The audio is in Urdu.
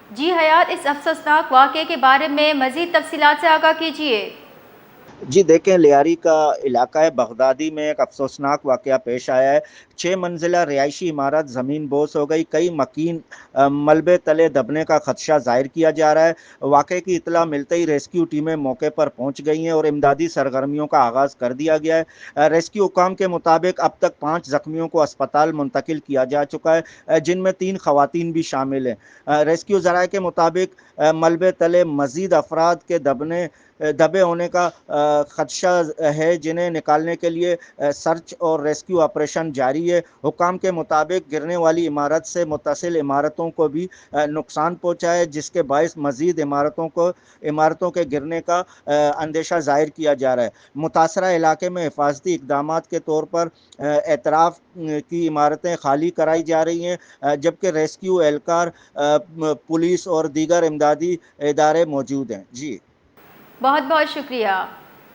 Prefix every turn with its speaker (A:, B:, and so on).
A: جی حیات، اس افسوسناک واقعے کے بارے میں مزید تفصیلات سے آگاہ کیجیے۔
B: جی دیکھیں، لیاری کا علاقہ بغدادی میں ایک افسوسناک واقعہ پیش آیا ہے۔ 6 منزلہ رہائشی عمارت زمین بوس ہو گئی، کئی مکین ملبے تلے دبنے کا خدشہ ظاہر کیا جا رہا ہے۔ واقعے کی اطلاع ملتے ہی ریسکیو ٹیمیں موقع پر پہنچ گئی ہیں اور امدادی سرگرمیوں کا آغاز کر دیا گیا ہے۔ ریسکیو حکام کے مطابق اب تک 5 زخمیوں کو اسپتال منتقل کیا جا چکا ہے، جن میں 3 خواتین بھی شامل ہیں۔ ریسکیو ذرائع کے مطابق ملبے تلے مزید افراد کے دبے ہونے کا خدشہ ہے، جنہیں نکالنے کے لیے سرچ اور ریسکیو آپریشن جاری ہے۔ حکام کے مطابق گرنے والی عمارت سے متصل عمارتوں کو بھی نقصان پہنچا ہے، جس کے باعث مزید عمارتوں کے گرنے کا اندیشہ ظاہر کیا جا رہا ہے۔ متاثرہ علاقے میں حفاظتی اقدامات کے طور پر اطراف کی عمارتیں خالی کرائی جا رہی ہیں، جبکہ ریسکیو اہلکار، پولیس اور دیگر امدادی ادارے موجود ہیں۔ جی
A: بہت بہت شکریہ۔